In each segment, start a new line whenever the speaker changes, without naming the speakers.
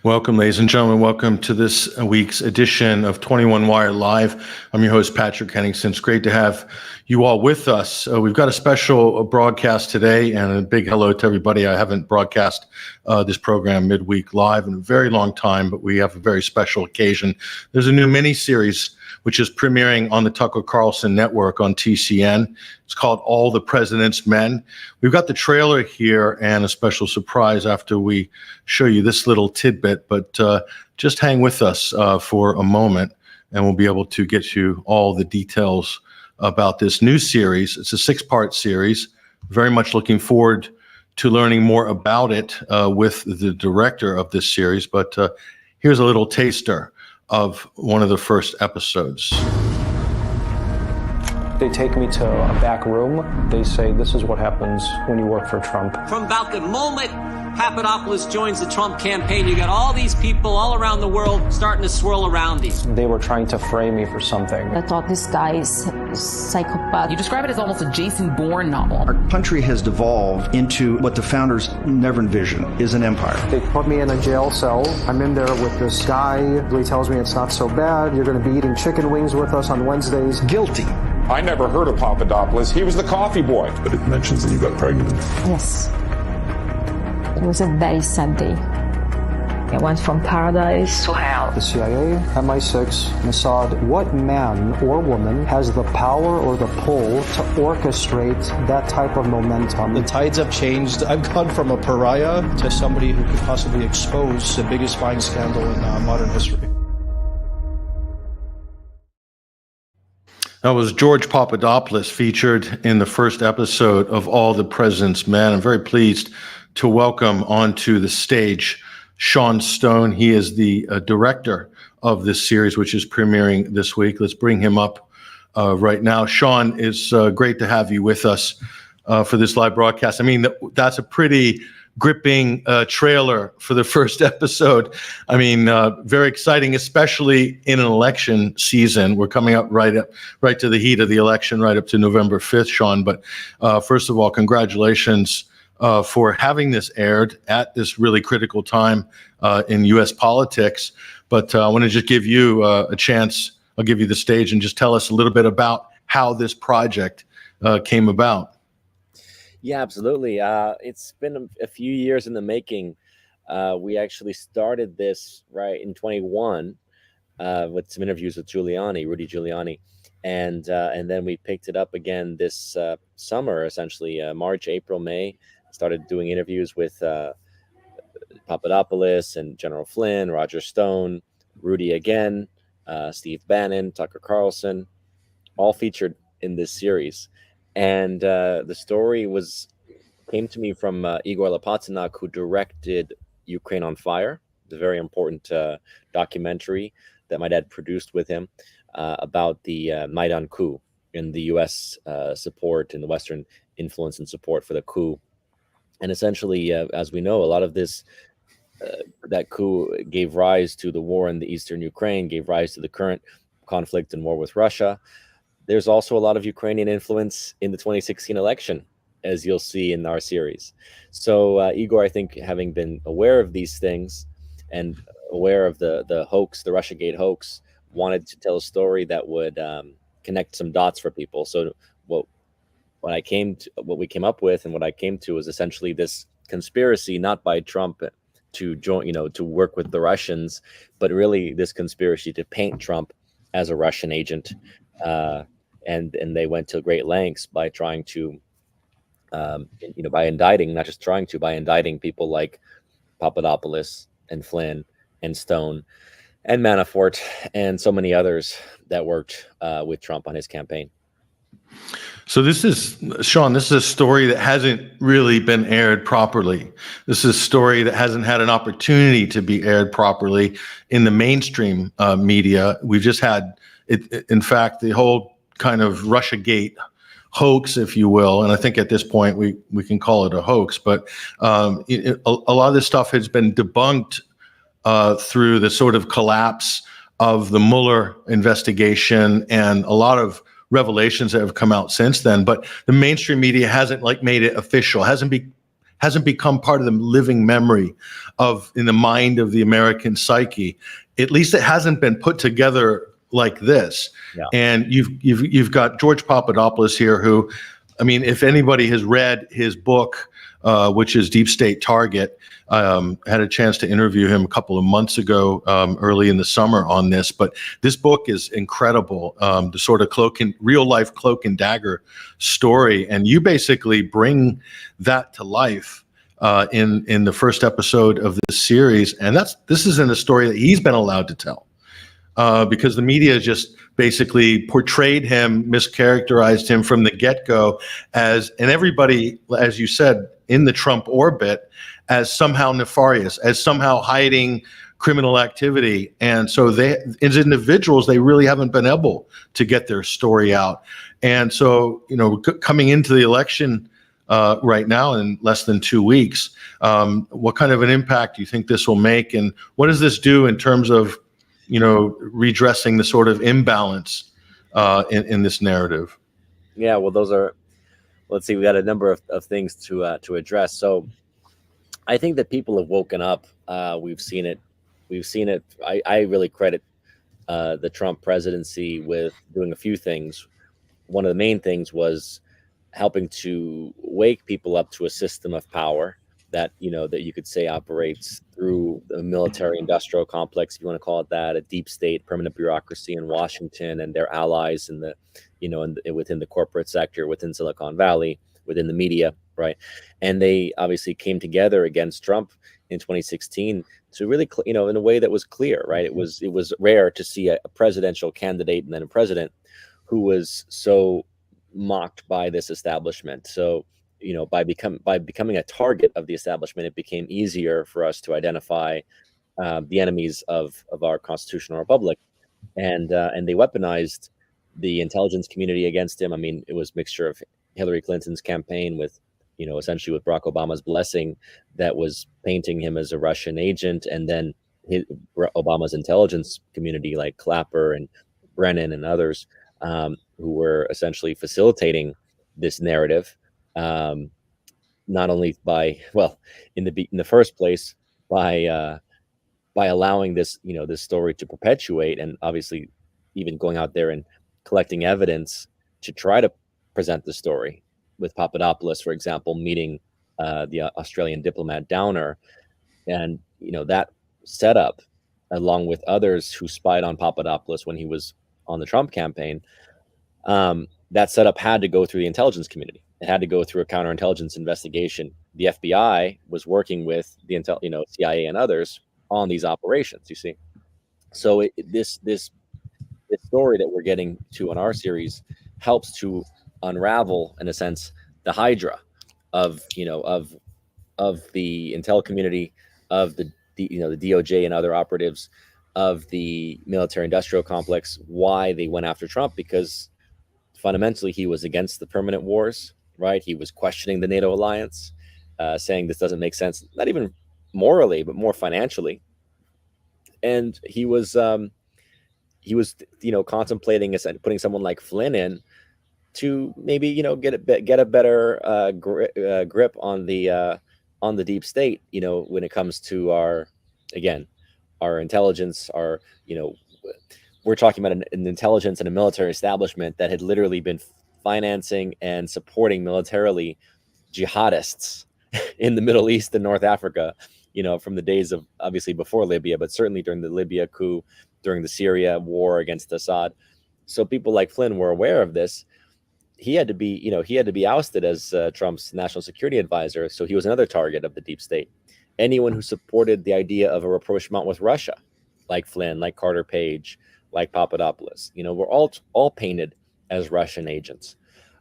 Welcome, ladies and gentlemen. Welcome to this week's edition of 21 Wire Live. I'm your host, Patrick Henningsen. It's great to have you all with us. We've got a special broadcast today, and a big hello to everybody. I haven't broadcast this program midweek live in a very long time, but we have a very special occasion. There's a new mini-series which is premiering on the Tucker Carlson Network on TCN. It's called All the President's Men. We've got the trailer here and a special surprise after we show you this little tidbit, but just hang with us for a moment and we'll be able to get you all the details about this new series. It's a 6-part series. Very much looking forward to learning more about it with the director of this series, but here's a little taster of one of the first episodes.
They take me to a back room. They say, this is what happens when you work for Trump.
From about the moment Papadopoulos joins the Trump campaign, you got all these people all around the world starting to swirl around him.
They were trying to frame me for something.
I thought this guy is a psychopath.
You describe it as almost a Jason Bourne novel.
Our country has devolved into what the founders never envisioned, is an empire.
They put me in a jail cell. I'm in there with this guy. He tells me it's not so bad. You're going to be eating chicken wings with us on Wednesdays.
Guilty.
I never heard of Papadopoulos. He was the coffee boy.
But it mentions that you got pregnant.
Yes. It was a very sad day. I went from paradise to hell.
The CIA, MI6, Mossad, what man or woman has the power or the pull to orchestrate that type of momentum?
The tides have changed. I've gone from a pariah to somebody who could possibly expose the biggest spying scandal in modern history.
That was George Papadopoulos, featured in the first episode of All the President's Men. I'm very pleased to welcome onto the stage Sean Stone. He is the director of this series, which is premiering this week. Let's bring him up right now. Sean, it's great to have you with us for this live broadcast. I mean, that's a pretty gripping trailer for the first episode. I mean, very exciting, especially in an election season. We're coming up right to the heat of the election, right up to November 5th, Sean. But first of all, congratulations for having this aired at this really critical time in U.S. politics. But I want to just give you a chance. I'll give you the stage and just tell us a little bit about how this project came about.
Yeah, absolutely. It's been a few years in the making. We actually started this right in 21 with some interviews with Rudy Giuliani. And then we picked it up again this summer, essentially March, April, May. Started doing interviews with Papadopoulos and General Flynn, Roger Stone, Rudy again, Steve Bannon, Tucker Carlson, all featured in this series. And the story came to me from Igor Lopatynak, who directed Ukraine on Fire, the very important documentary that my dad produced with him about the Maidan coup and the U.S. support and the Western influence and support for the coup. And essentially, as we know, a lot of this, that coup gave rise to the war in the eastern Ukraine, gave rise to the current conflict and war with Russia. There's also a lot of Ukrainian influence in the 2016 election, as you'll see in our series. So Igor, I think, having been aware of these things and aware of the hoax, the Russiagate hoax, wanted to tell a story that would connect some dots for people. So what we came up with and what I came to was essentially this conspiracy, not by Trump to join, to work with the Russians, but really this conspiracy to paint Trump as a Russian agent. And they went to great lengths by trying to, by indicting people like Papadopoulos and Flynn and Stone and Manafort and so many others that worked with Trump on his campaign.
So Sean, this is a story that hasn't really been aired properly. This is a story that hasn't had an opportunity to be aired properly in the mainstream media. We've just had it. In fact, the whole kind of Russiagate hoax, if you will, and I think at this point we can call it a hoax, but a lot of this stuff has been debunked through the sort of collapse of the Mueller investigation and a lot of revelations that have come out since then. But the mainstream media hasn't made it official, hasn't hasn't become part of the living memory in the mind of the American psyche. At least it hasn't been put together like this.
Yeah.
And you've got George Papadopoulos here, who, I mean, if anybody has read his book, which is Deep State Target, had a chance to interview him a couple of months ago, early in the summer on this. But this book is incredible, the sort of real life cloak and dagger story. And you basically bring that to life in the first episode of this series. And this isn't a story that he's been allowed to tell. Because the media just basically portrayed him, mischaracterized him from the get-go and everybody, as you said, in the Trump orbit, as somehow nefarious, as somehow hiding criminal activity. And so as individuals, they really haven't been able to get their story out. And so, coming into the election right now in less than 2 weeks, what kind of an impact do you think this will make? And what does this do in terms of redressing the sort of imbalance in this narrative?
Yeah, well, let's see, we got a number of things to address. So I think that people have woken up. We've seen it. I really credit the Trump presidency with doing a few things. One of the main things was helping to wake people up to a system of power that you could say operates through the military industrial complex, if you want to call it that, a deep state permanent bureaucracy in Washington and their allies in within the corporate sector, within Silicon Valley, within the media, right? And they obviously came together against Trump in 2016 to really, in a way that was clear, right? It was rare to see a presidential candidate and then a president who was so mocked by this establishment. So by becoming a target of the establishment, it became easier for us to identify the enemies of our constitutional republic, and they weaponized the intelligence community against him. I mean, it was a mixture of Hillary Clinton's campaign with, essentially with Barack Obama's blessing, that was painting him as a Russian agent, and then Obama's intelligence community like Clapper and Brennan and others who were essentially facilitating this narrative. Not only in the first place by allowing this story to perpetuate, and obviously even going out there and collecting evidence to try to present the story, with Papadopoulos, for example, meeting the Australian diplomat Downer, and that setup, along with others who spied on Papadopoulos when he was on the Trump campaign, that setup had to go through the intelligence community. It had to go through a counterintelligence investigation. The FBI was working with the CIA and others on these operations. You see, so this story that we're getting to in our series helps to unravel, in a sense, the hydra of the intel community, of the DOJ and other operatives, of the military-industrial complex. Why they went after Trump? Because fundamentally he was against the permanent wars. Right, he was questioning the NATO alliance, saying this doesn't make sense, not even morally, but more financially. And he was contemplating putting someone like Flynn in to maybe get a better grip on the deep state. When it comes to our intelligence, we're talking about an intelligence and a military establishment that had literally been financing and supporting militarily jihadists in the Middle East and North Africa, from the days of, obviously before Libya, but certainly during the Libya coup, during the Syria war against Assad. So people like Flynn were aware of this. He had to be ousted as Trump's national security advisor. So he was another target of the deep state. Anyone who supported the idea of a rapprochement with Russia, like Flynn, like Carter Page, like Papadopoulos, were all painted as Russian agents.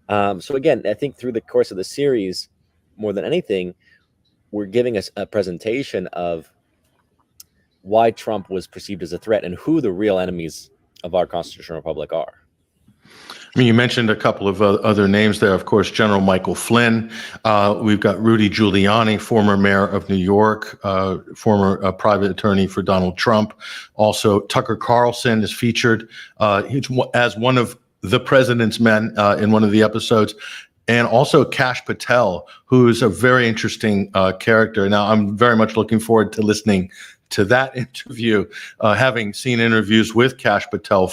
So again, I think through the course of the series, more than anything, we're giving us a presentation of why Trump was perceived as a threat and who the real enemies of our constitutional republic are.
I mean, you mentioned a couple of other names there. Of course, General Michael Flynn. We've got Rudy Giuliani, former mayor of New York, former private attorney for Donald Trump. Also, Tucker Carlson is featured as one of the president's men in one of the episodes. and also Kash Patel, who is a very interesting character. Now, I'm very much looking forward to listening to that interview, having seen interviews with Kash Patel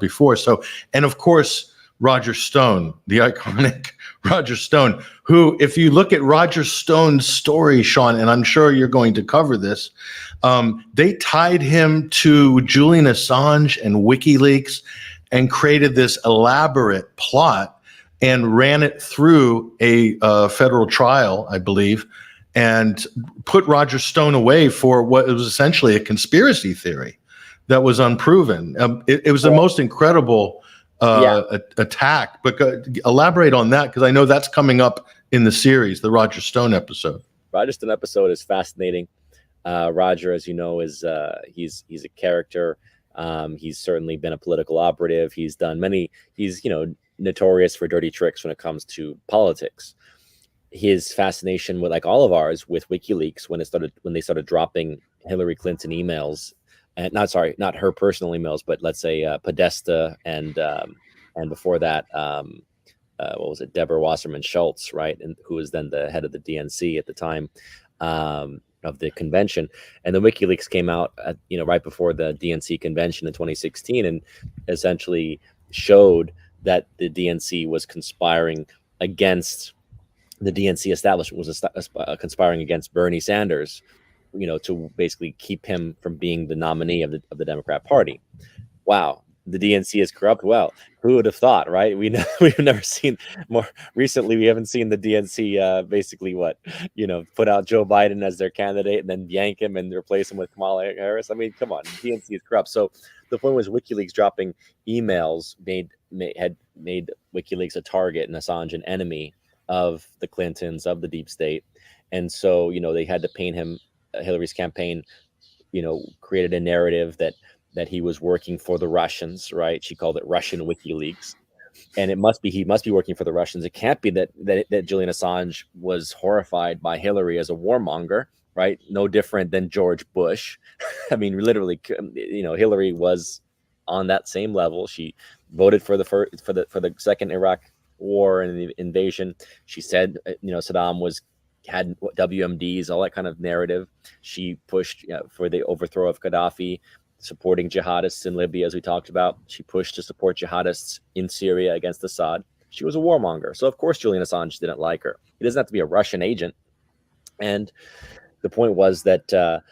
before. So, and of course, Roger Stone, the iconic Roger Stone, who, if you look at Roger Stone's story, Sean, and I'm sure you're going to cover this, they tied him to Julian Assange and WikiLeaks and created this elaborate plot and ran it through a federal trial, I believe, and put Roger Stone away for what was essentially a conspiracy theory that was unproven. It was the most incredible attack. But elaborate on that, because I know that's coming up in the series, the Roger Stone episode.
Roger Stone episode is fascinating. Roger, as you know, is he's a character. He's certainly been a political operative. He's done many. He's notorious for dirty tricks when it comes to politics. His fascination with, like all of ours, with WikiLeaks when they started dropping Hillary Clinton emails, and not her personal emails, but let's say Podesta and before that, what was it, Deborah Wasserman Schultz, right, and who was then the head of the DNC at the time of the convention. And the WikiLeaks came out right before the DNC convention in 2016, and essentially showed that the DNC was conspiring against the DNC establishment, was conspiring against Bernie Sanders, to basically keep him from being the nominee of the Democrat Party. Wow, the DNC is corrupt. Well, who would have thought, right? We've never seen more recently. We haven't seen the DNC basically put out Joe Biden as their candidate and then yank him and replace him with Kamala Harris. I mean, come on, the DNC is corrupt. So the point was WikiLeaks dropping emails had made WikiLeaks a target and Assange an enemy of the Clintons, of the deep state. And so, they had to paint him, Hillary's campaign, created a narrative that he was working for the Russians, right? She called it Russian WikiLeaks. And he must be working for the Russians. It can't be that Julian Assange was horrified by Hillary as a warmonger, right? No different than George Bush. I mean, literally, Hillary was on that same level. She voted for the second Iraq war and the invasion. She said, Saddam had WMDs, all that kind of narrative. She pushed for the overthrow of Gaddafi, supporting jihadists in Libya, as we talked about. She pushed to support jihadists in Syria against Assad. She was a warmonger. So, of course, Julian Assange didn't like her. He doesn't have to be a Russian agent. And the point was that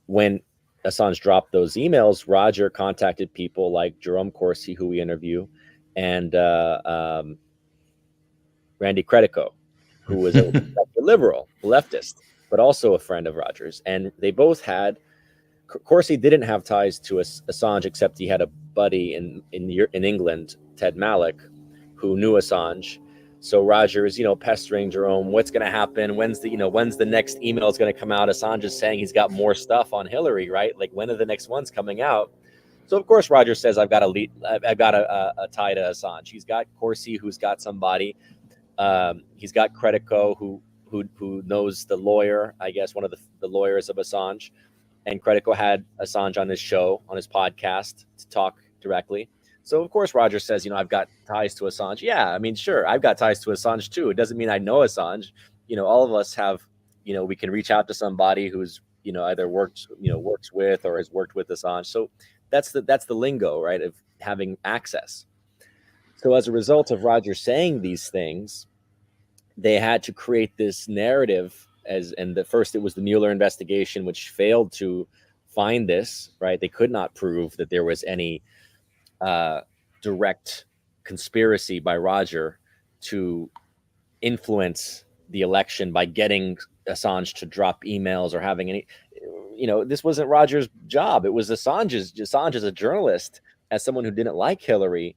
when Assange dropped those emails, Roger contacted people like Jerome Corsi, who we interview, and Randy Credico, who was a liberal, leftist, but also a friend of Roger's. And they both had, Corsi didn't have ties to Assange, except he had a buddy in England, Ted Malloch, who knew Assange. So Roger is, pestering Jerome, what's going to happen? When's the next email is going to come out? Assange is saying he's got more stuff on Hillary, right? Like, when are the next ones coming out? So of course Roger says, I've got a tie to Assange. He's got Corsi, who's got somebody. He's got Credico, who knows the lawyer, I guess, one of the lawyers of Assange. And Credico had Assange on his show, on his podcast, to talk directly. So, of course, Roger says, I've got ties to Assange. Yeah, I mean, sure, I've got ties to Assange, too. It doesn't mean I know Assange. All of us have, we can reach out to somebody who's, either works with or has worked with Assange. So that's the lingo, right, of having access. So as a result of Roger saying these things, they had to create this narrative first it was the Mueller investigation, which failed to find this, right? They could not prove that there was any direct conspiracy by Roger to influence the election by getting Assange to drop emails or having any, this wasn't Roger's job. It was Assange's. Assange as a journalist, as someone who didn't like Hillary,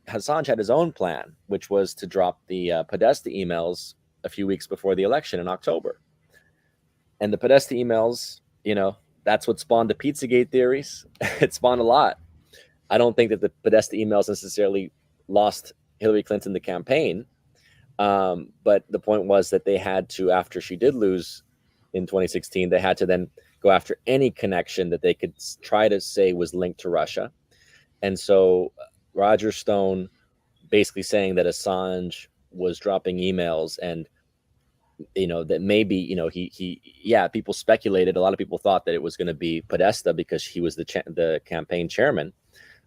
Assange had his own plan, which was to drop the Podesta emails a few weeks before the election in October. And the Podesta emails, that's what spawned the Pizzagate theories. It spawned a lot. I don't think that the Podesta emails necessarily lost Hillary Clinton the campaign. But the point was that they had to, after she did lose in 2016, they had to then go after any connection that they could try to say was linked to Russia. And so Roger Stone basically saying that Assange was dropping emails, and that maybe people speculated. A lot of people thought that it was going to be Podesta because he was the campaign chairman.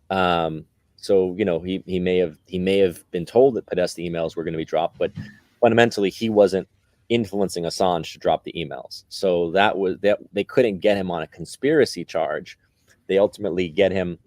So he may have been told that Podesta emails were going to be dropped, but fundamentally he wasn't influencing Assange to drop the emails. So that they couldn't get him on a conspiracy charge. They ultimately get him.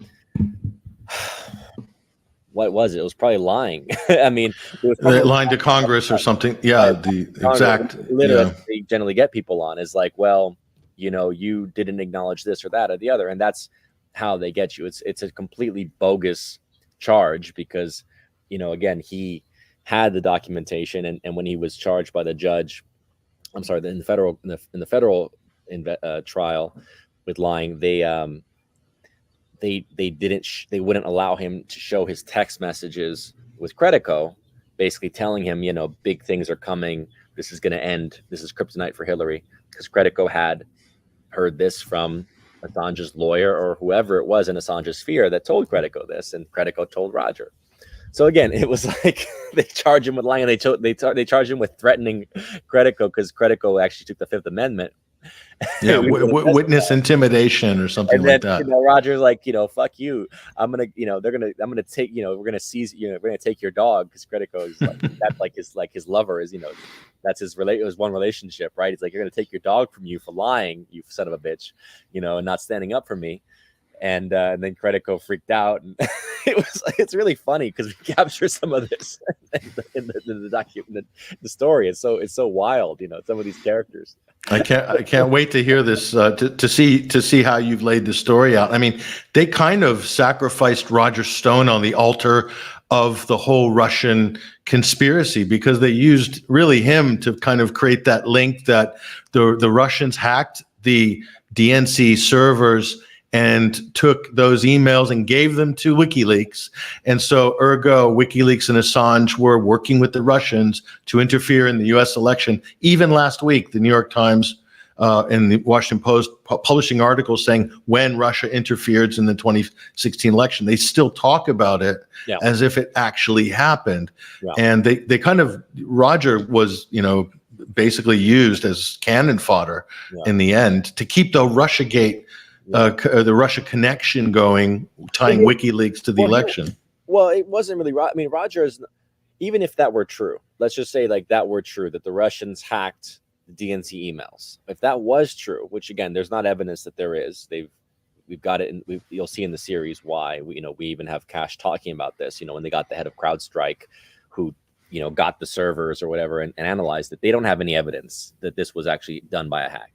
What was it? It was probably lying. I mean, it was probably
lying to Congress or something. Yeah, the exact.
Literally, they generally get people on is like, well, you didn't acknowledge this or that or the other, and that's how they get you. It's a completely bogus charge because, again, he had the documentation, and when he was charged by the judge, I'm sorry, in the federal trial with lying, they wouldn't allow him to show his text messages with Credico, basically telling him, big things are coming. This is going to end. This is kryptonite for Hillary, because Credico had heard this from Assange's lawyer or whoever it was in Assange's sphere that told Credico this, and Credico told Roger. So again, it was like they charge him with lying, and they charge him with threatening Credico because Credico actually took the Fifth Amendment.
Yeah, witness intimidation or something like that.
Roger's like, fuck you. I'm gonna take, we're gonna seize, we're gonna take your dog, because Credico is like that's like his lover is, that's his it was one relationship, right? It's like, you're gonna take your dog from you for lying, you son of a bitch, and not standing up for me. And then Credico freaked out, and it's really funny because we capture some of this in the document, the story. It's so wild, some of these characters.
I can't wait to hear this, to see how you've laid the story out. I mean, they kind of sacrificed Roger Stone on the altar of the whole Russian conspiracy, because they used really him to kind of create that link that the Russians hacked the DNC servers and took those emails and gave them to WikiLeaks. And so ergo, WikiLeaks and Assange were working with the Russians to interfere in the US election. Even last week, the New York Times and the Washington Post publishing articles saying when Russia interfered in the 2016 election, they still talk about it as if it actually happened. Yeah. And they kind of, Roger was, basically used as cannon fodder in the end to keep the Russiagate, the Russia connection going, tying WikiLeaks to the election.
Well, it wasn't really. I mean, Rogers, even if that were true, let's just say like that were true, that the Russians hacked the DNC emails. If that was true, which again, there's not evidence that there is. We've got it, and you'll see in the series why. We even have Cash talking about this. When they got the head of CrowdStrike, who got the servers or whatever and analyzed it, they don't have any evidence that this was actually done by a hack.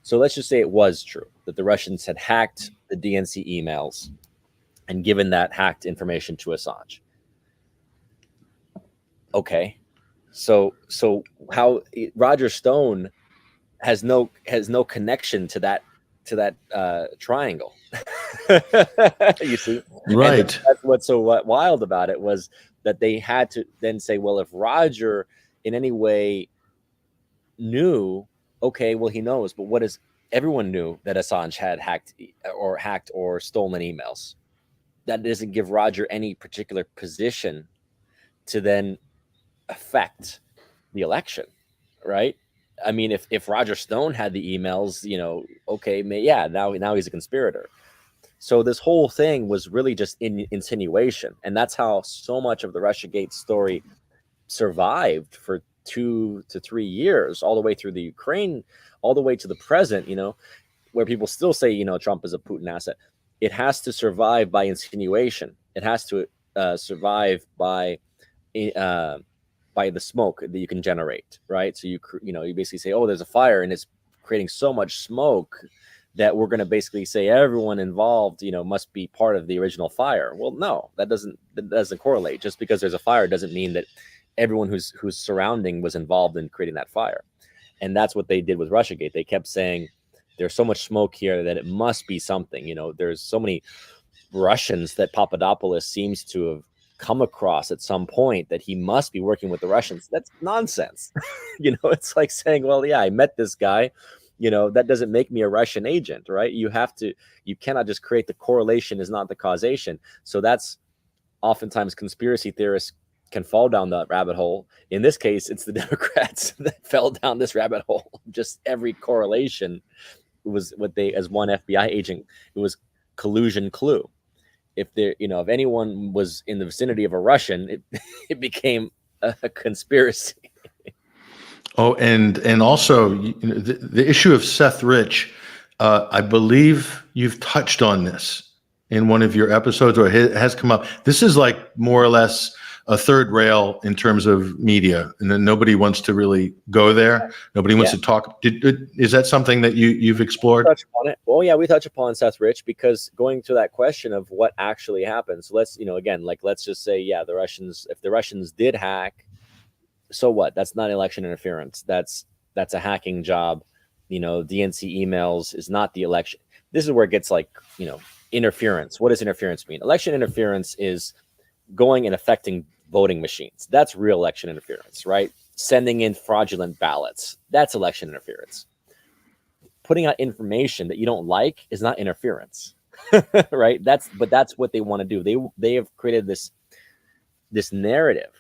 So let's just say it was true that the Russians had hacked the DNC emails and given that hacked information to Assange. Okay, so how Roger Stone has no connection to that triangle. You see,
right?
And that's what's so wild about it, was that they had to then say, well, if Roger in any way knew. Okay, well, he knows, but what is everyone knew that Assange had hacked or stolen emails? That doesn't give Roger any particular position to then affect the election, right? I mean, if Roger Stone had the emails, okay, now he's a conspirator. So this whole thing was really just insinuation, and that's how so much of the Russiagate story survived for 2 to 3 years, all the way through the Ukraine, all the way to the present, where people still say, Trump is a Putin asset. It has to survive by insinuation. It has to survive by the smoke that you can generate, right? So you basically say, oh, there's a fire and it's creating so much smoke that we're going to basically say everyone involved, must be part of the original fire. Well, no, that doesn't correlate. Just because there's a fire doesn't mean that everyone who's surrounding was involved in creating that fire. And that's what they did with Russiagate. They kept saying there's so much smoke here that it must be something. There's so many Russians that Papadopoulos seems to have come across at some point that he must be working with the Russians. That's nonsense. It's like saying, well, yeah, I met this guy. That doesn't make me a Russian agent, right? You cannot just create the correlation is not the causation. So that's oftentimes conspiracy theorists can fall down that rabbit hole. In this case, it's the Democrats that fell down this rabbit hole. Just every correlation was what they, as one FBI agent, it was collusion clue. If there, if anyone was in the vicinity of a Russian, it became a conspiracy.
Oh, and also the issue of Seth Rich, I believe you've touched on this in one of your episodes, or it has come up. This is like more or less a third rail in terms of media, and then nobody wants to really go there. Nobody wants to talk. Is that something that you've explored?
Touch upon it. Well, yeah, we touch upon Seth Rich because going to that question of what actually happened. So let's, again, let's just say, if the Russians did hack, so what? That's not election interference. That's a hacking job. DNC emails is not the election. This is where it gets interference. What does interference mean? Election interference is going and affecting voting machines. That's real election interference, right? Sending in fraudulent ballots. That's election interference. Putting out information that you don't like is not interference, right? That's what they want to do. They have created this narrative.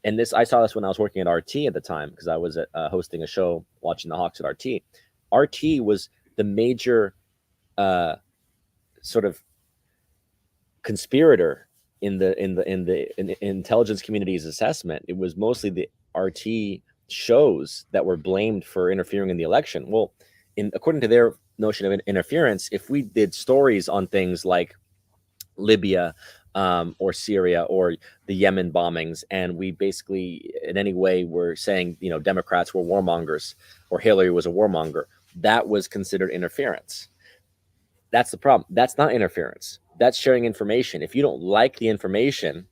And I saw this when I was working at RT at the time, because I was hosting a show watching the Hawks at RT. RT was the major sort of conspirator in the intelligence community's assessment. It was mostly the RT shows that were blamed for interfering in the election. Well, according to their notion of interference, if we did stories on things like Libya or Syria or the Yemen bombings, and we basically in any way were saying, Democrats were warmongers or Hillary was a warmonger, that was considered interference. That's the problem. That's not interference. That's sharing information. If you don't like the information,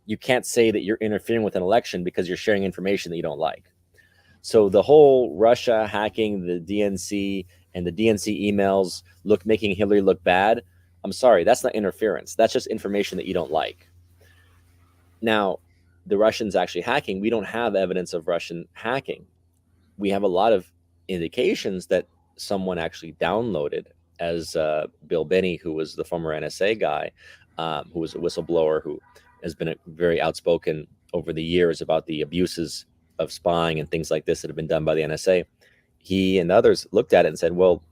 you can't say that you're interfering with an election because you're sharing information that you don't like. So the whole Russia hacking the DNC and the DNC emails making Hillary look bad, I'm sorry, that's not interference. That's just information that you don't like. Now, the Russians actually hacking, we don't have evidence of Russian hacking. We have a lot of indications that someone actually downloaded, as Bill Binney, who was the former NSA guy, who was a whistleblower, who has been very outspoken over the years about the abuses of spying and things like this that have been done by the NSA. He and others looked at it and said, well,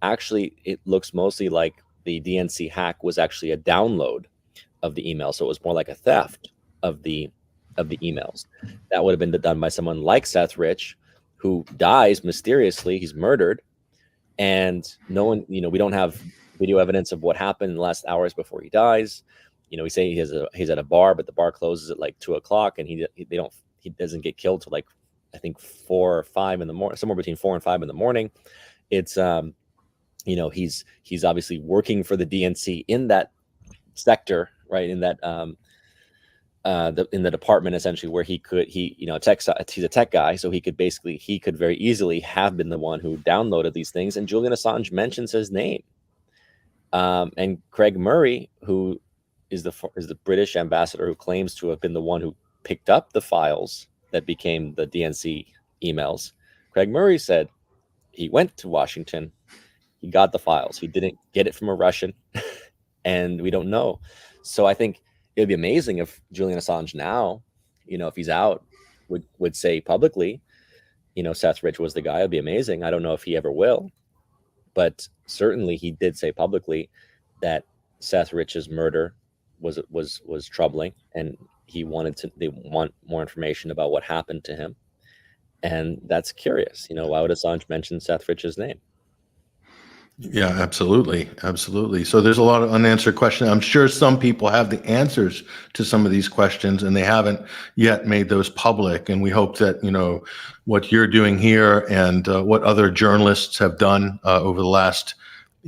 actually, it looks mostly like the DNC hack was actually a download of the email. So it was more like a theft of the emails. That would have been done by someone like Seth Rich, who dies mysteriously. He's murdered. And no one, we don't have video evidence of what happened in the last hours before he dies. We say he's at a bar, but the bar closes at like 2:00, and he doesn't get killed till like, I think 4 or 5 in the morning, somewhere between 4 and 5 in the morning. It's he's obviously working for the DNC in that sector, right? In that in the department, essentially, where he's a tech guy, so he could very easily have been the one who downloaded these things. And Julian Assange mentions his name, and Craig Murray, who is the British ambassador who claims to have been the one who picked up the files that became the DNC emails. Craig Murray said he went to Washington, he got the files, he didn't get it from a Russian, and we don't know. So I think it would be amazing if Julian Assange now, if he's out, would say publicly, Seth Rich was the guy. It'd be amazing. I don't know if he ever will, but certainly he did say publicly that Seth Rich's murder was troubling, and they want more information about what happened to him. And that's curious. Why would Assange mention Seth Rich's name?
Yeah, absolutely. Absolutely. So there's a lot of unanswered questions. I'm sure some people have the answers to some of these questions, and they haven't yet made those public. And we hope that, what you're doing here and what other journalists have done over the last,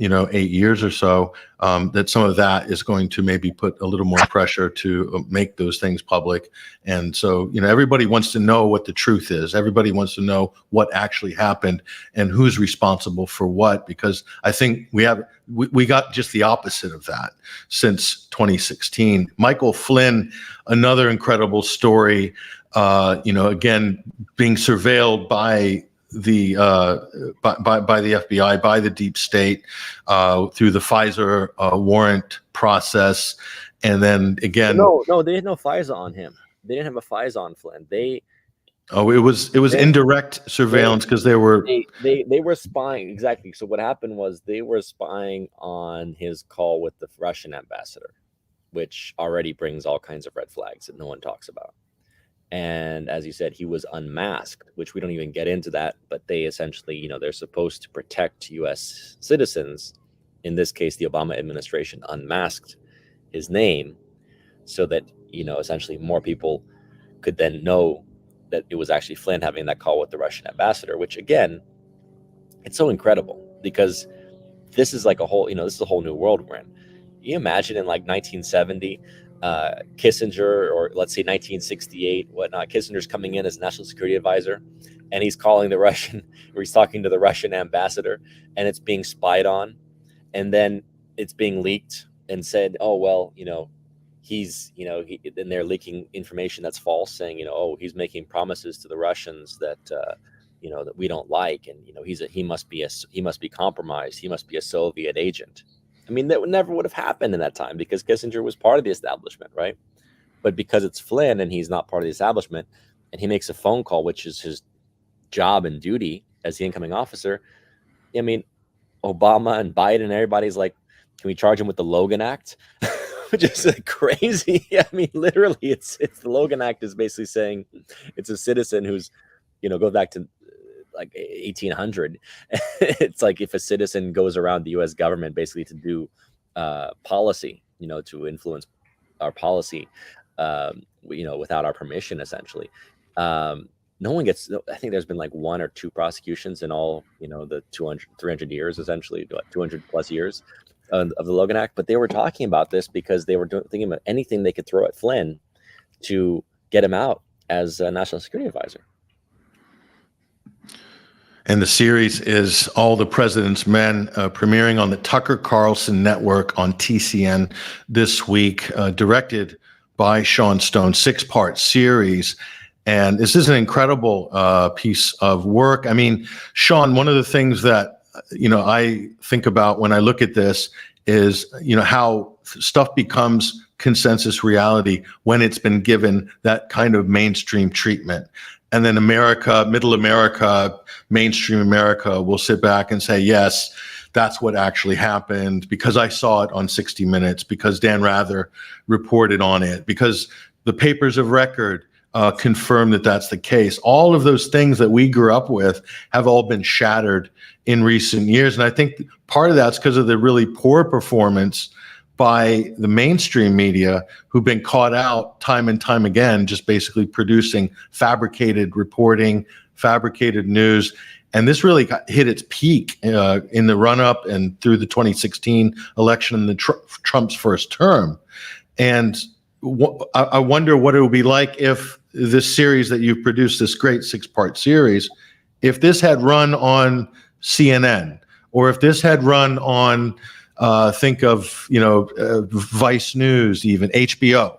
8 years or so, that some of that is going to maybe put a little more pressure to make those things public. And so, everybody wants to know what the truth is. Everybody wants to know what actually happened and who's responsible for what, because I think we got just the opposite of that since 2016. Michael Flynn, another incredible story, again, being surveilled by the FBI, by the deep state, through the Pfizer warrant process, And then again,
no, they had no FISA on him. They didn't have a FISA on Flynn. It
was indirect surveillance because they were
spying. Exactly. So what happened was they were spying on his call with the Russian ambassador, which already brings all kinds of red flags that no one talks about. And as you said, he was unmasked, which we don't even get into that, but they essentially, they're supposed to protect US citizens. In this case, the Obama administration unmasked his name so that, essentially more people could then know that it was actually Flynn having that call with the Russian ambassador, which again, it's so incredible because this is like a whole, this is a whole new world we're in. You imagine in like 1970, Kissinger, or let's say 1968, whatnot, Kissinger's coming in as national security advisor and he's calling or he's talking to the Russian ambassador and it's being spied on. And then it's being leaked and said, oh, well, he's, and they're leaking information that's false saying, oh, he's making promises to the Russians that, that we don't like. And, he must be compromised. He must be a Soviet agent. I mean, that never would have happened in that time because Kissinger was part of the establishment, right? But because it's Flynn and he's not part of the establishment and he makes a phone call, which is his job and duty as the incoming officer. I mean, Obama and Biden and everybody's like, can we charge him with the Logan Act? Which is like crazy. I mean, literally, it's the Logan Act is basically saying it's a citizen who's, goes back to like 1800. It's like if a citizen goes around the U.S. government basically to do policy, to influence our policy, without our permission, essentially. No one gets, I think there's been like 1 or 2 prosecutions in all, the 300 years, essentially, 200 plus years of the Logan Act. But they were talking about this because they were thinking about anything they could throw at Flynn to get him out as a national security advisor.
And the series is All the President's Men, premiering on the Tucker Carlson Network on TCN this week, directed by Sean Stone, 6-part series. And this is an incredible piece of work. I mean, Sean, one of the things that, I think about when I look at this is, how stuff becomes consensus reality when it's been given that kind of mainstream treatment. And then America, middle America, mainstream America will sit back and say, yes, that's what actually happened because I saw it on 60 Minutes, because Dan Rather reported on it, because the papers of record confirm that that's the case. All of those things that we grew up with have all been shattered in recent years. And I think part of that's because of the really poor performance by the mainstream media, who've been caught out time and time again, just basically producing fabricated reporting, fabricated news. And this really hit its peak in the run-up and through the 2016 election and the Trump's first term. And I wonder what it would be like if this series that you've produced, this great 6-part series, if this had run on CNN, or if this had run on, think of, Vice News, even HBO.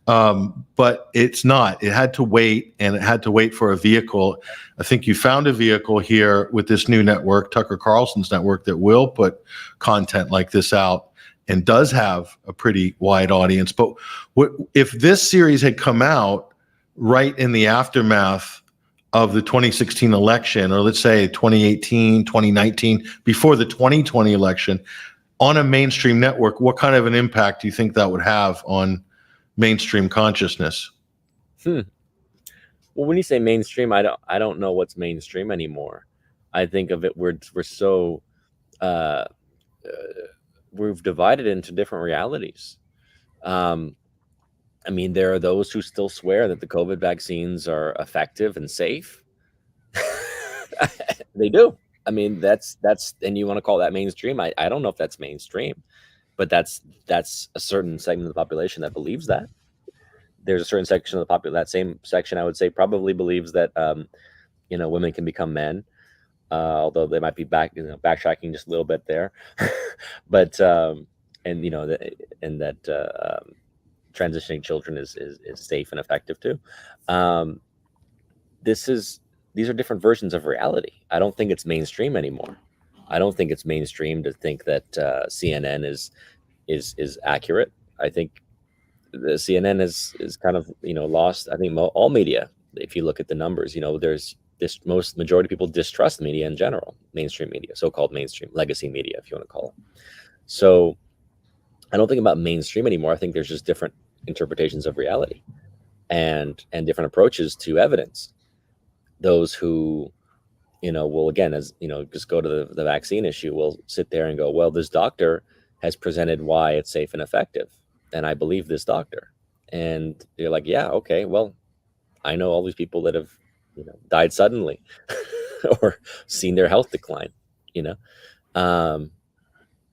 But it's not. It had to wait, and it had to wait for a vehicle. I think you found a vehicle here with this new network, Tucker Carlson's network, that will put content like this out and does have a pretty wide audience. But if this series had come out right in the aftermath of the 2016 election, or let's say 2018, 2019, before the 2020 election, on a mainstream network, what kind of an impact do you think that would have on mainstream consciousness?
Well, when you say mainstream, I don't know what's mainstream anymore. I think of it, we're so we've divided into different realities. I mean, there are those who still swear that the COVID vaccines are effective and safe. They do. I mean, that's, and you want to call that mainstream? I don't know if that's mainstream, but that's a certain segment of the population that believes that. There's a certain section of the that same section, I would say, probably believes that, women can become men. Although they might be backtracking just a little bit there, but that transitioning children is safe and effective too. These are different versions of reality. I don't think it's mainstream anymore. I don't think it's mainstream to think that CNN is accurate. I think the CNN is kind of, lost, I think, all media. If you look at the numbers, there's this majority of people distrust media in general, mainstream media, so-called mainstream, legacy media, if you want to call it. So I don't think about mainstream anymore. I think there's just different interpretations of reality and different approaches to evidence. Those who, will, again, as just go to the vaccine issue, will sit there and go, well, this doctor has presented why it's safe and effective, and I believe this doctor. And you're like, yeah, okay, well, I know all these people that have, died suddenly or seen their health decline,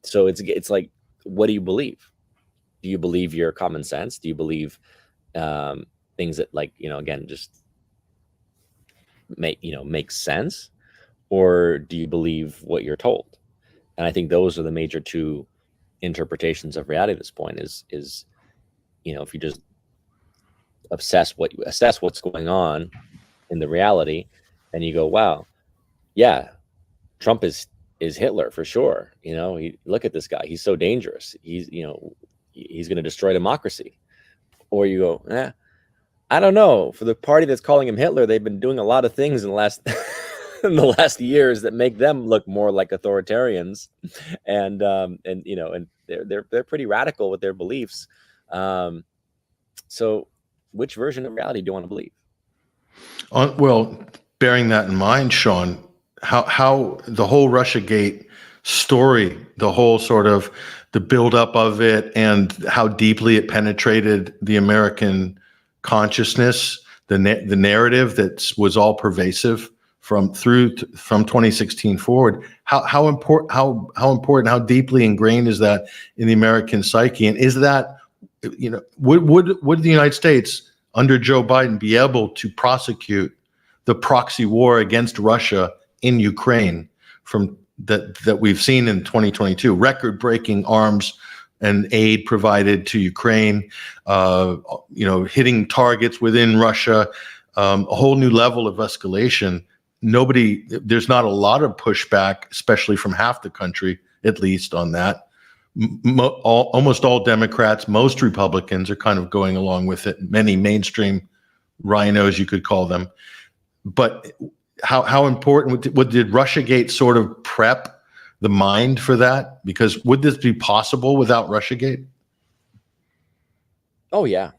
so it's like, what do you believe? Do you believe your common sense? Do you believe things that, like, again, just make sense? Or do you believe what you're told? And I think those are the major two interpretations of reality at this point is, if you just assess what's going on in the reality, and you go, wow, yeah, Trump is Hitler for sure. Look at this guy. He's so dangerous. He's going to destroy democracy. Or you go, I don't know. For the party that's calling him Hitler, they've been doing a lot of things in the last in the last years that make them look more like authoritarians, and they're pretty radical with their beliefs. So, which version of reality do you want to believe?
Well, bearing that in mind, Sean, how the whole Russiagate story, the whole sort of the buildup of it, and how deeply it penetrated the American consciousness, the narrative that was all pervasive from 2016 forward. How important, how deeply ingrained is that in the American psyche? And is that, would the United States under Joe Biden be able to prosecute the proxy war against Russia in Ukraine from that we've seen in 2022, record-breaking arms and aid provided to Ukraine, hitting targets within Russia, a whole new level of escalation? There's not a lot of pushback, especially from half the country, at least, on that. Almost all Democrats, most Republicans are kind of going along with it. Many mainstream rhinos, you could call them. But how important did Russiagate sort of prep the mind for that? Because would this be possible without Russiagate?
Oh yeah,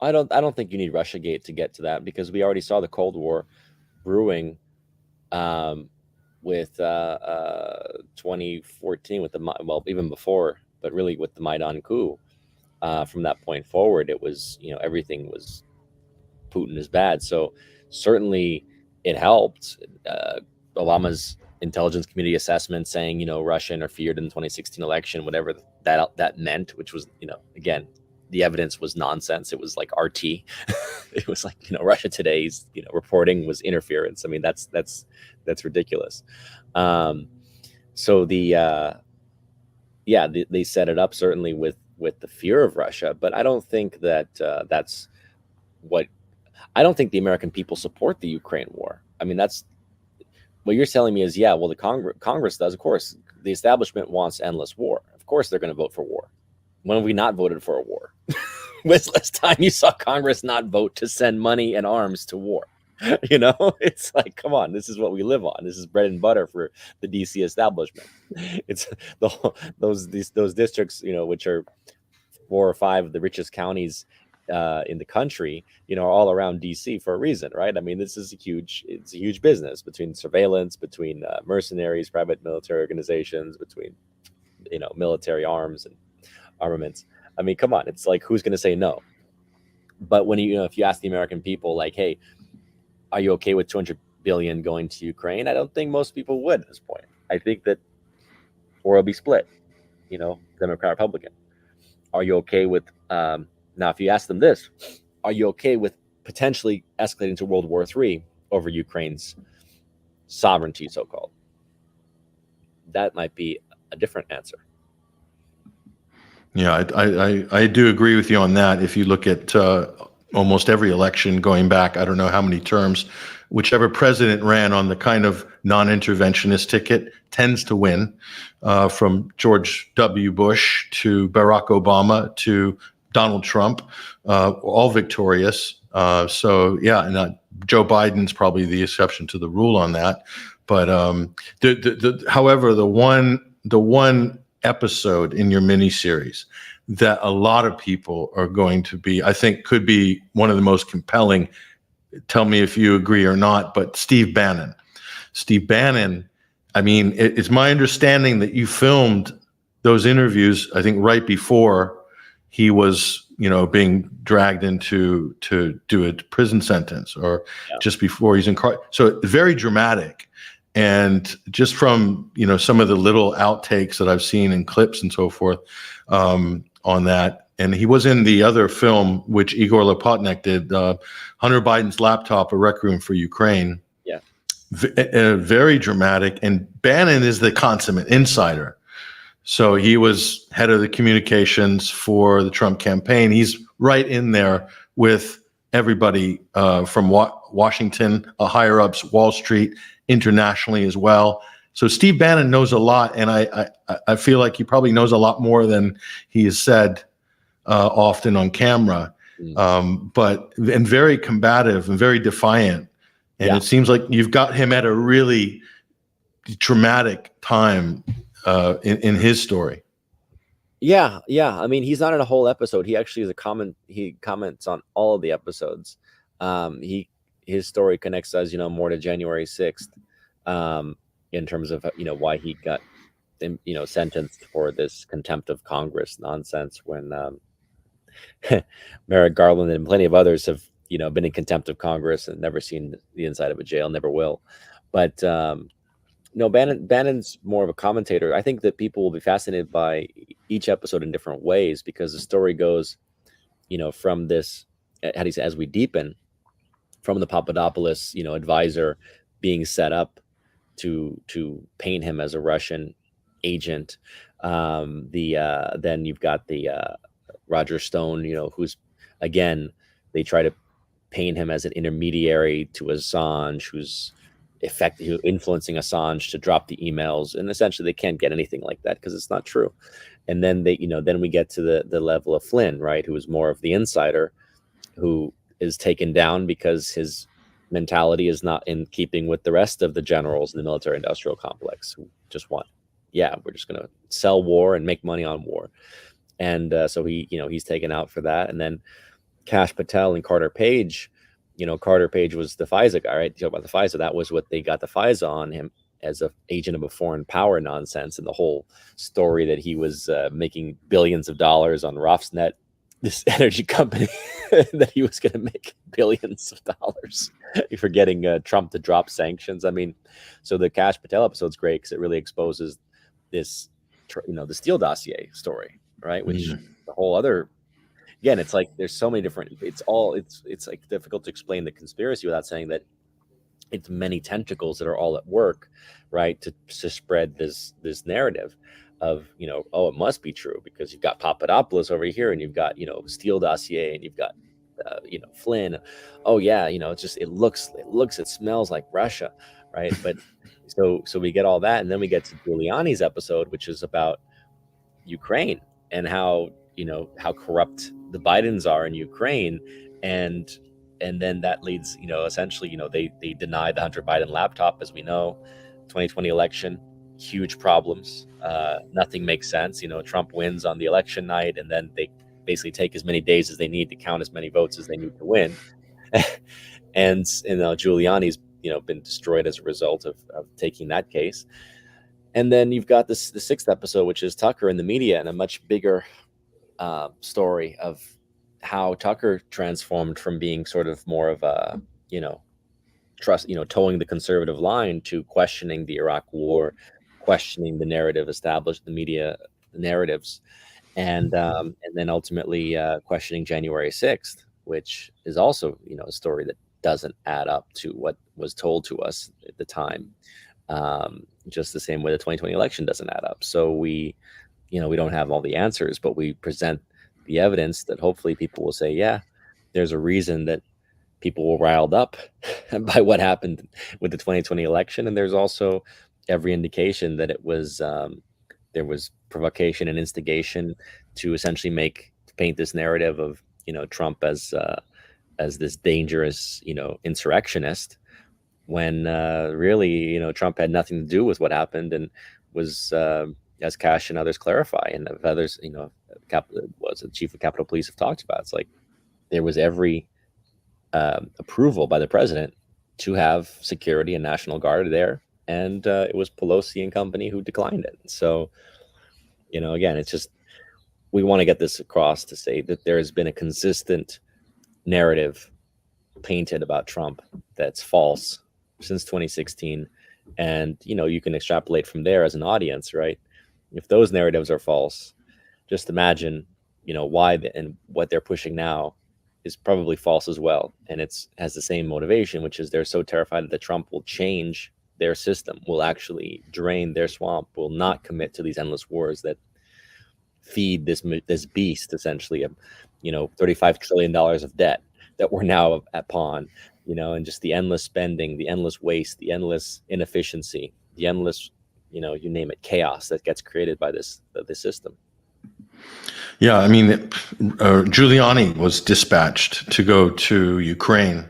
I don't think you need Russiagate to get to that, because we already saw the Cold War brewing with 2014 with even before, but really with the Maidan coup. From that point forward, it was, everything was Putin is bad. So certainly it helped. Obama's intelligence community assessment saying, Russia interfered in the 2016 election, whatever that meant, which was, again, the evidence was nonsense. It was like RT. It was like, Russia Today's, reporting was interference. I mean, that's ridiculous. So they set it up certainly with the fear of Russia, but I don't think that I don't think the American people support the Ukraine war. I mean, that's what you're telling me is, yeah, well, the Congress does. Of course, the establishment wants endless war. Of course, they're going to vote for war. When have we not voted for a war? When's the last time you saw Congress not vote to send money and arms to war? It's like, come on, this is what we live on. This is bread and butter for the DC establishment. It's those districts, which are 4 or 5 of the richest counties in the country, are all around DC for a reason, right? I mean, it's a huge business between surveillance, between mercenaries, private military organizations, between, military arms and armaments. I mean, come on, it's like, who's going to say no? But when if you ask the American people, like, hey, are you okay with $200 billion going to Ukraine? I don't think most people would at this point. I think that, or it'll be split, Democrat, Republican. Are you okay with, now, if you ask them this, are you okay with potentially escalating to World War III over Ukraine's sovereignty, so-called? That might be a different answer.
Yeah, I do agree with you on that. If you look at almost every election going back, I don't know how many terms, whichever president ran on the kind of non-interventionist ticket tends to win, from George W. Bush to Barack Obama to Donald Trump, all victorious. And Joe Biden's probably the exception to the rule on that. But however, the one episode in your miniseries that a lot of people are going to be, I think, could be one of the most compelling. Tell me if you agree or not. But Steve Bannon. I mean, it's my understanding that you filmed those interviews, I think, right before he was, being dragged into to do a prison sentence, or just before he's in car. So very dramatic. And just from, some of the little outtakes that I've seen in clips and so forth on that. And he was in the other film, which Igor Lopatnik did, Hunter Biden's Laptop, A Requiem for Ukraine.
Yeah.
Very dramatic. And Bannon is the consummate insider. So he was head of the communications for the Trump campaign. He's right in there with everybody from Washington, higher ups, Wall Street, internationally as well. So Steve Bannon knows a lot, and I feel like he probably knows a lot more than he has said often on camera. But very combative and very defiant. And it seems like you've got him at a really dramatic time in his story.
Yeah. I mean, he's not in a whole episode. He actually is he comments on all of the episodes. His story connects us, more to January 6th, in terms of, why he got, sentenced for this contempt of Congress nonsense when Merrick Garland and plenty of others have, been in contempt of Congress and never seen the inside of a jail, never will. But no, Bannon's more of a commentator. I think that people will be fascinated by each episode in different ways, because the story goes, from this, how do you say, as we deepen, from the Papadopoulos, advisor being set up to paint him as a Russian agent. Then you've got the Roger Stone, who's, again, they try to paint him as an intermediary to Assange, who's effectively influencing Assange to drop the emails, and essentially they can't get anything like that because it's not true. And then then we get to the level of Flynn, right, who is more of the insider, who is taken down because his mentality is not in keeping with the rest of the generals in the military-industrial complex, who just want, we're just going to sell war and make money on war. And so he's taken out for that. And then Kash Patel and Carter Page. Carter Page was the FISA guy, right? You talk about the FISA. That was what they got the FISA on him, as an agent of a foreign power nonsense. And the whole story that he was making billions of dollars on Rosneft, this energy company, that he was going to make billions of dollars for getting Trump to drop sanctions. I mean, so the Kash Patel episode's great because it really exposes this, the Steele dossier story, right? Which the whole other, again, it's like there's so many different, it's like difficult to explain the conspiracy without saying that it's many tentacles that are all at work, right, to spread this narrative of, it must be true because you've got Papadopoulos over here, and you've got, Steele dossier, and you've got Flynn. It smells like Russia, right? But so we get all that, and then we get to Giuliani's episode, which is about Ukraine and how corrupt the Bidens are in Ukraine, and then that leads, essentially, they denied the Hunter Biden laptop, as we know. 2020 election, huge problems. Nothing makes sense. Trump wins on the election night, and then they basically take as many days as they need to count as many votes as they need to win. and Giuliani's been destroyed as a result of taking that case. And then you've got the sixth episode, which is Tucker and the media, and a much bigger story of how Tucker transformed from being sort of more of a towing the conservative line to questioning the Iraq War, questioning the narrative established, the media narratives, and then ultimately questioning January 6th, which is also a story that doesn't add up to what was told to us at the time. Just the same way the 2020 election doesn't add up. So we don't have all the answers, but we present the evidence that hopefully people will say, yeah, there's a reason that people were riled up by what happened with the 2020 election. And there's also every indication that it was, there was provocation and instigation to essentially make paint this narrative of Trump as this dangerous insurrectionist, when really Trump had nothing to do with what happened, and was as Cash and others clarify, and others was the chief of Capitol Police have talked about. It's like there was every approval by the president to have security and National Guard there, and it was Pelosi and company who declined it. So again, it's just, we want to get this across to say that there has been a consistent narrative painted about Trump that's false since 2016. And, you can extrapolate from there as an audience, right? If those narratives are false, just imagine, why and what they're pushing now is probably false as well. And has the same motivation, which is they're so terrified that Trump will change their system, will actually drain their swamp, will not commit to these endless wars that feed this beast, essentially, of $35 trillion of debt that we're now at pawn, and just the endless spending, the endless waste, the endless inefficiency, the endless, you name it, chaos that gets created by this system.
Yeah, I mean, Giuliani was dispatched to go to Ukraine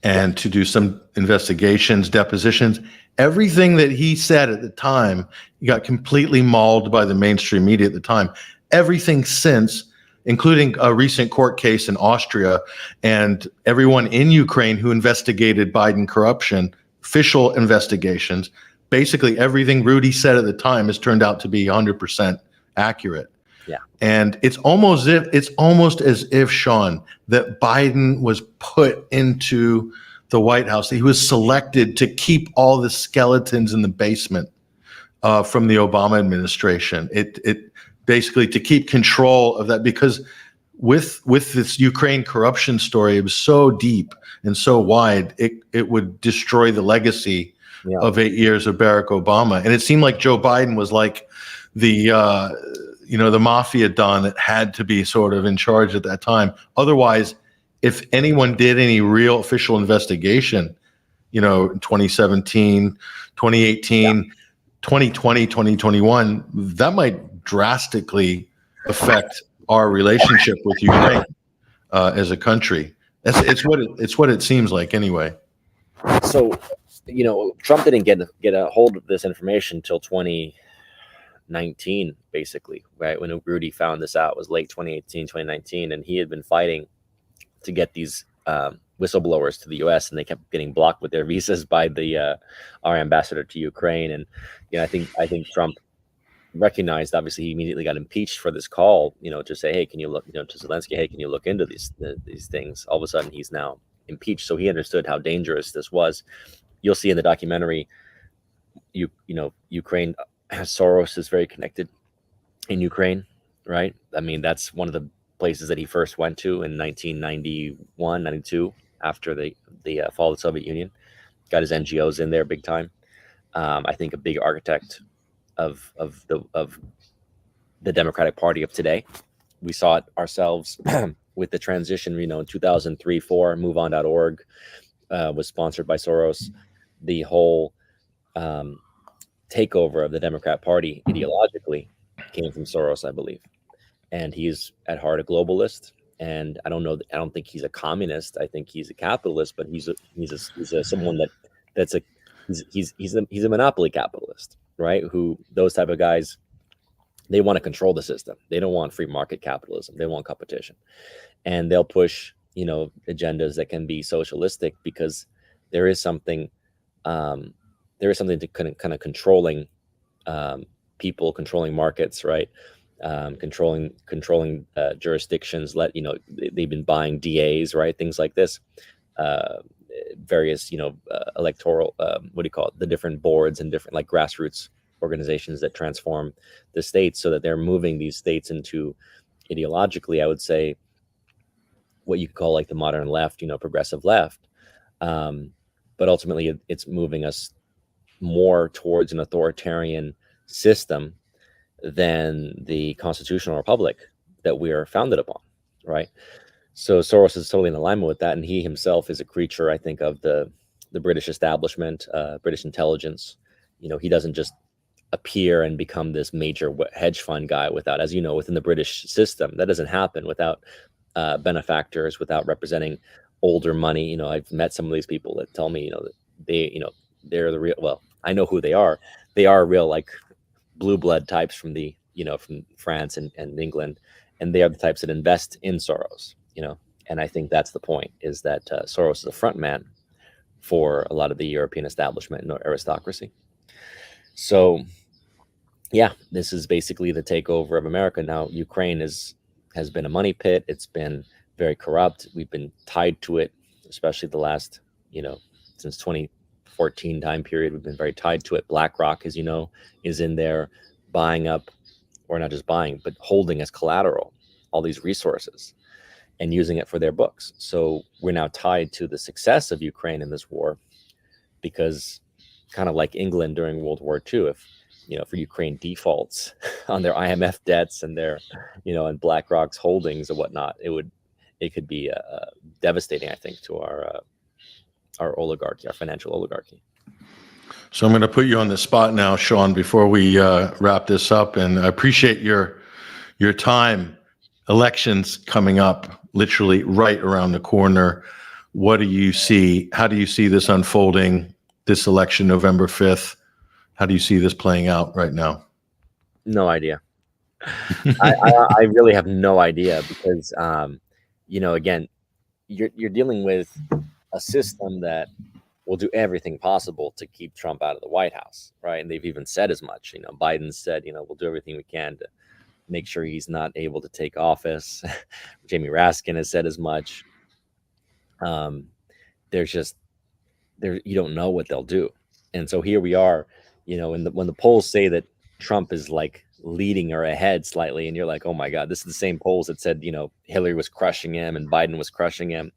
and to do some investigations, depositions. Everything that he said at the time got completely mauled by the mainstream media at the time. Everything since, including a recent court case in Austria, and everyone in Ukraine who investigated Biden corruption, official investigations, basically everything Rudy said at the time has turned out to be 100% accurate.
Yeah.
And it's almost as if, Sean, that Biden was put into the White House. He was selected to keep all the skeletons in the basement from the Obama administration. It basically to keep control of that, because with this Ukraine corruption story, it was so deep and so wide, it would destroy the legacy of 8 years of Barack Obama. And it seemed like Joe Biden was like the mafia don that had to be sort of in charge at that time. Otherwise, if anyone did any real official investigation, in 2017, 2018, 2020, 2021, that might drastically affect our relationship with Ukraine as a country. It's what it seems like anyway.
So, Trump didn't get a hold of this information until 2019, basically, right? When Rudy found this out, it was late 2018, 2019, and he had been fighting to get these whistleblowers to the U.S., and they kept getting blocked with their visas by our ambassador to Ukraine. And I think Trump recognized, obviously, he immediately got impeached for this call, to say, hey, can you look, to Zelensky, hey, can you look into these things? All of a sudden, he's now impeached. So he understood how dangerous this was. You'll see in the documentary, Ukraine, Soros is very connected in Ukraine, right? I mean, that's one of the places that he first went to in 1991, 92, after the fall of the Soviet Union. Got his NGOs in there big time. I think a big architect of the Democratic Party of today. We saw it ourselves with the transition, in 2003-4, MoveOn.org was sponsored by Soros. The whole takeover of the Democrat Party ideologically came from Soros, I believe. And he's at heart a globalist. And I don't think he's a communist. I think he's a capitalist, but he's someone he's a monopoly capitalist, right? Who, those type of guys, they want to control the system. They don't want free market capitalism. They want competition, and they'll push, agendas that can be socialistic, because there is something to kind of controlling people, controlling markets, right? Controlling jurisdictions. They've been buying DAs, right? Things like this. Various, electoral, the different boards and different like grassroots organizations that transform the states, so that they're moving these states into, ideologically, I would say, what you could call like the modern left, progressive left. But ultimately it's moving us more towards an authoritarian system than the constitutional republic that we are founded upon, right? So Soros is totally in alignment with that, and he himself is a creature, I think, of the British establishment, British intelligence. He doesn't just appear and become this major hedge fund guy without, as you know, within the British system, that doesn't happen without benefactors, without representing older money. You know, I've met some of these people that tell me, you know, that they, you know, they're the real, well, I know who they are. They are real, like, blue blood types from the, you know, from France and England, and they are the types that invest in Soros, you know. And I think that's the point, is that Soros is a front man for a lot of the European establishment and aristocracy. So yeah, this is basically the takeover of America. Now, Ukraine has been a money pit. It's been very corrupt. We've been tied to it, especially the last, you know, since 2014 time period. We've been very tied to it. BlackRock, as you know, is in there buying up, or not just buying, but holding as collateral all these resources and using it for their books. So we're now tied to the success of Ukraine in this war, because kind of like England during World War II, if, you know, for Ukraine defaults on their IMF debts and their, you know, and BlackRock's holdings and whatnot, it could be devastating, I think, to our oligarchy, our financial oligarchy.
So I'm going to put you on the spot now, Sean, before we wrap this up, and I appreciate your time. Elections coming up, literally right around the corner. What do you see? How do you see this unfolding? This election, November 5th. How do you see this playing out right now?
No idea. I really have no idea, because, you know, again, you're dealing with a system that will do everything possible to keep Trump out of the White House, right? And they've even said as much. You know, Biden said, you know, we'll do everything we can to make sure he's not able to take office. Jamie Raskin has said as much. There's just, you don't know what they'll do. And so here we are, you know, when the polls say that Trump is like leading or ahead slightly, and you're like, oh my God, this is the same polls that said, you know, Hillary was crushing him and Biden was crushing him.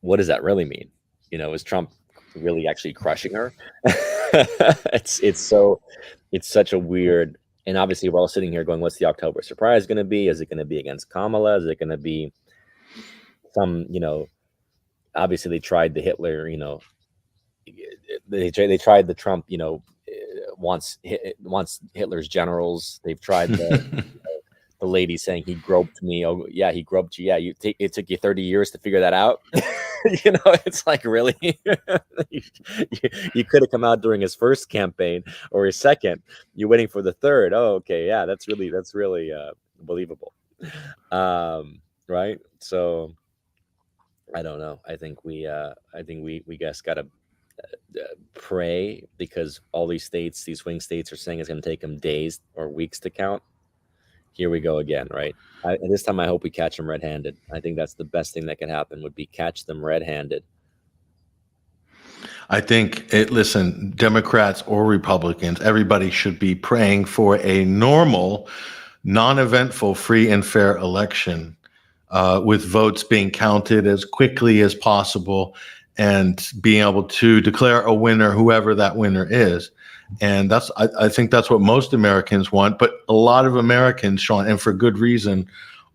What does that really mean? You know, is Trump really actually crushing her? It's such a weird, and obviously we're all sitting here going, what's the October surprise going to be? Is it going to be against Kamala? Is it going to be some, you know, obviously they tried the Hitler, you know, they tried the Trump, you know, wants Hitler's generals. They've tried the the lady saying he groped me. Oh yeah, he groped you. Yeah, it took you 30 years to figure that out. You know, it's like, really? you could have come out during his first campaign or his second. You're waiting for the third. Oh, okay, yeah, that's really believable, right? So I don't know. I think we guys gotta pray, because all these states, these swing states, are saying it's going to take them days or weeks to count. Here we go again, right? And this time I hope we catch them red-handed. I think that's the best thing that can happen, would be catch them red-handed.
I think, listen, Democrats or Republicans, everybody should be praying for a normal, non-eventful, free and fair election, with votes being counted as quickly as possible and being able to declare a winner, whoever that winner is. And I think that's what most Americans want. But a lot of Americans, Sean, and for good reason,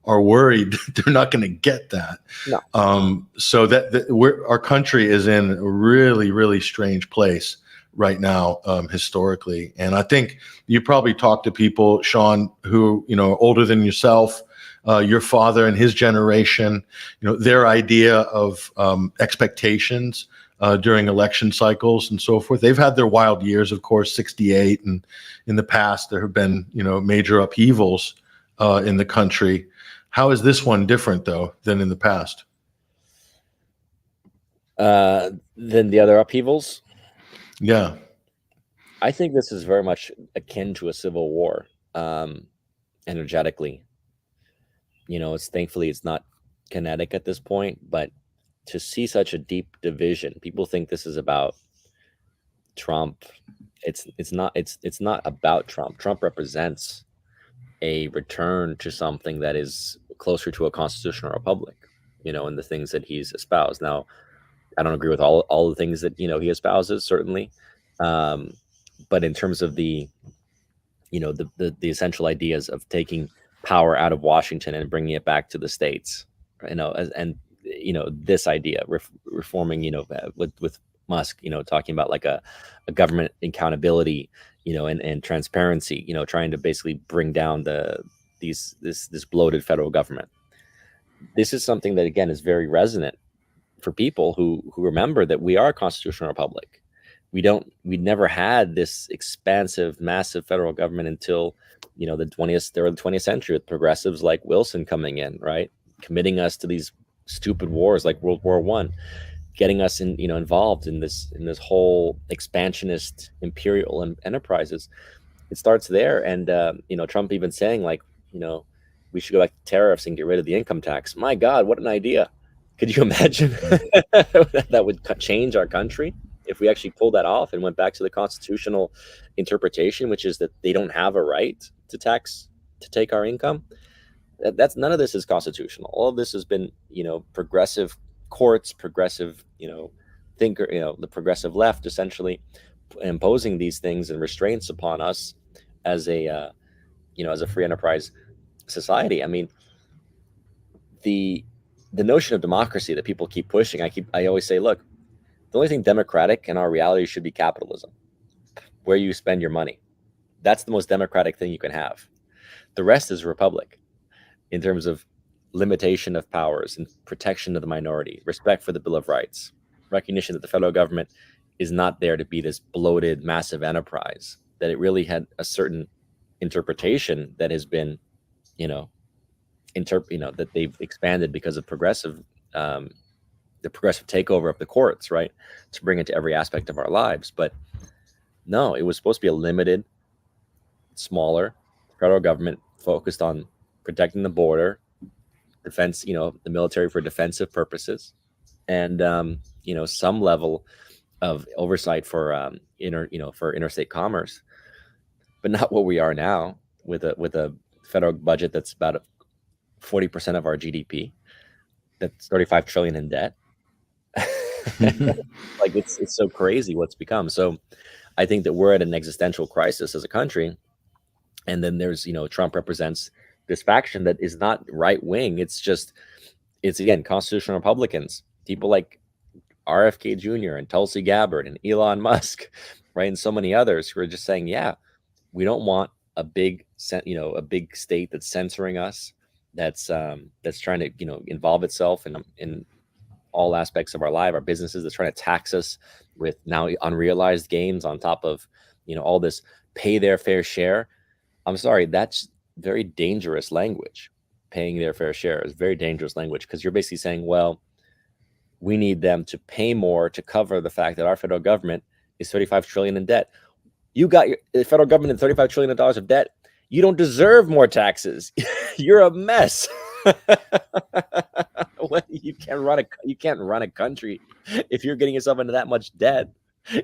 are worried they're not going to get that. No. So our country is in a really, really strange place right now, historically. And I think you probably talk to people, Sean, who, you know, are older than yourself, your father and his generation, you know, their idea of expectations during election cycles and so forth. They've had their wild years, of course, 68. And in the past, there have been, you know, major upheavals in the country. How is this one different, though, than in the past?
Than the other upheavals?
Yeah.
I think this is very much akin to a civil war, energetically. You know, thankfully it's not kinetic at this point, but to see such a deep division, people think this is about Trump. It's not about Trump. Trump represents a return to something that is closer to a constitutional republic, you know, and the things that he's espoused. Now, I don't agree with all the things that, you know, he espouses, certainly, but in terms of the, you know, the essential ideas of taking power out of Washington and bringing it back to the states, you know, and you know, this idea reforming, you know, with Musk, talking about like a government accountability, and transparency, trying to basically bring down this bloated federal government. This is something that, again, is very resonant for people who remember that we are a constitutional republic. We never had this expansive, massive federal government until, the early 20th century, with progressives like Wilson coming in, right? Committing us to these stupid wars like World War I, getting us involved in this whole expansionist imperial enterprises. It starts there. And, Trump even saying like, we should go back to tariffs and get rid of the income tax. My God, what an idea. Could you imagine that would change our country if we actually pulled that off and went back to the constitutional interpretation, which is that they don't have a right to take our income? That's none of this is constitutional. All of this has been, progressive courts, progressive, thinker, the progressive left essentially imposing these things and restraints upon us as a free enterprise society. I mean, the notion of democracy that people keep pushing, I always say, look, the only thing democratic in our reality should be capitalism, where you spend your money. That's the most democratic thing you can have. The rest is republic in terms of limitation of powers and protection of the minority, respect for the Bill of Rights, recognition that the federal government is not there to be this bloated, massive enterprise, that it really had a certain interpretation that has been, that they've expanded because of the progressive takeover of the courts, right, to bring it to every aspect of our lives. But no, it was supposed to be a limited, smaller federal government focused on protecting the border, defense, the military for defensive purposes, and some level of oversight for for interstate commerce, but not what we are now with a federal budget that's about 40% of our GDP, that's 35 trillion in debt. Like it's so crazy what's become. So I think that we're at an existential crisis as a country. And then there's, Trump represents this faction that is not right wing. It's again, constitutional Republicans, people like RFK Jr. and Tulsi Gabbard and Elon Musk, right? And so many others who are just saying, yeah, we don't want a big state that's censoring us, that's trying to, involve itself in all aspects of our life, our businesses, that's trying to tax us with now unrealized gains on top of, all this pay their fair share. I'm sorry, that's very dangerous language. Paying their fair share is very dangerous language, because you're basically saying, well, we need them to pay more to cover the fact that our federal government is 35 trillion in debt. You got the federal government in $35 trillion of debt. You don't deserve more taxes. You're a mess. You can't run a country if you're getting yourself into that much debt.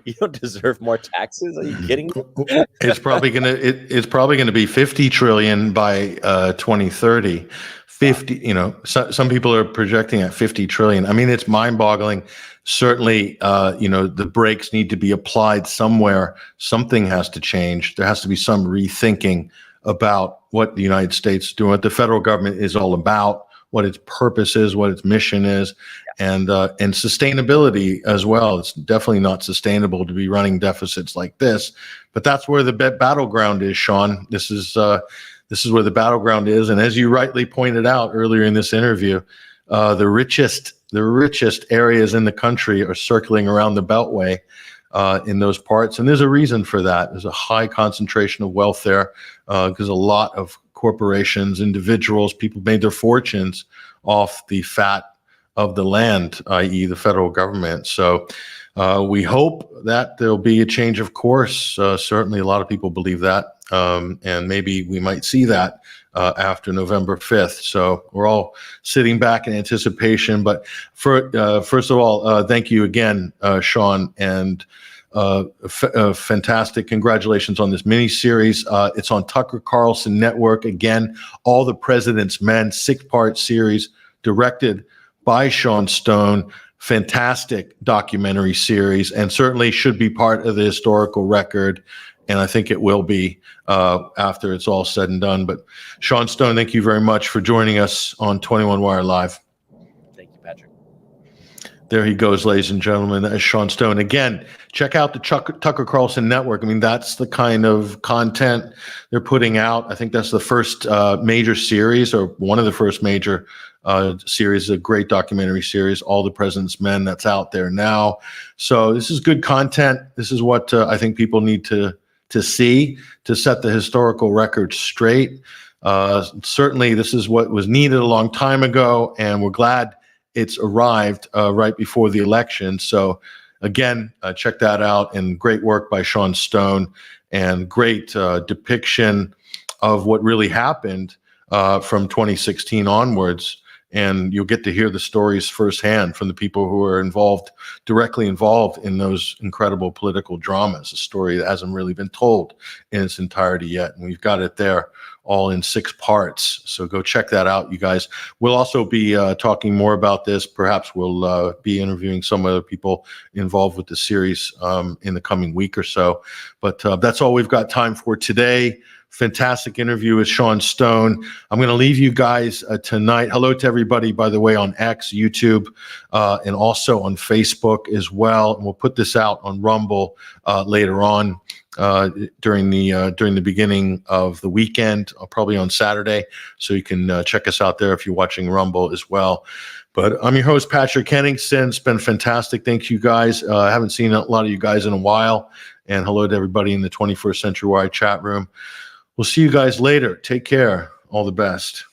You don't deserve more taxes. Are you kidding me?
It's probably gonna be 50 trillion by 2030. 50, some people are projecting at 50 trillion. I mean, it's mind-boggling. Certainly, the brakes need to be applied somewhere. Something has to change. There has to be some rethinking about what the United States is doing, what the federal government is all about, what its purpose is, what its mission is, and sustainability as well. It's definitely not sustainable to be running deficits like this, but that's where the battleground is, Sean. This is where the battleground is, and as you rightly pointed out earlier in this interview, the richest areas in the country are circling around the Beltway in those parts, and there's a reason for that. There's a high concentration of wealth there because a lot of corporations, individuals, people made their fortunes off the fat of the land, i.e. the federal government. So we hope that there'll be a change of course. Certainly a lot of people believe that, and maybe we might see that after November 5th. So we're all sitting back in anticipation. But first of all, thank you again, Sean, and fantastic. Congratulations on this mini-series. It's on Tucker Carlson Network. Again, All the President's Men, 6-part series directed by Sean Stone. Fantastic documentary series, and certainly should be part of the historical record. And I think it will be after it's all said and done. But Sean Stone, thank you very much for joining us on 21 Wire Live.
Thank you, Patrick.
There he goes, ladies and gentlemen. That is Sean Stone. Again, check out the Tucker Carlson Network. I mean, that's the kind of content they're putting out. I think that's the first major series, or one of the first major series, a great documentary series, All the President's Men, that's out there now. So this is good content. This is what I think people need to see to set the historical record straight. Certainly, this is what was needed a long time ago, and we're glad it's arrived right before the election. So again, check that out. And great work by Sean Stone, and great depiction of what really happened from 2016 onwards. And you'll get to hear the stories firsthand from the people who are directly involved in those incredible political dramas, a story that hasn't really been told in its entirety yet. And we've got it there all in 6 parts. So go check that out, you guys. We'll also be talking more about this. Perhaps we'll be interviewing some other people involved with the series in the coming week or so. But that's all we've got time for today. Fantastic interview with Sean Stone. I'm going to leave you guys tonight. Hello to everybody, by the way, on X, YouTube, and also on Facebook as well. And we'll put this out on Rumble later on during the beginning of the weekend, probably on Saturday. So you can check us out there if you're watching Rumble as well. But I'm your host, Patrick Henningsen. It's been fantastic. Thank you, guys. I haven't seen a lot of you guys in a while. And hello to everybody in the 21st Century Wire chat room. We'll see you guys later. Take care. All the best.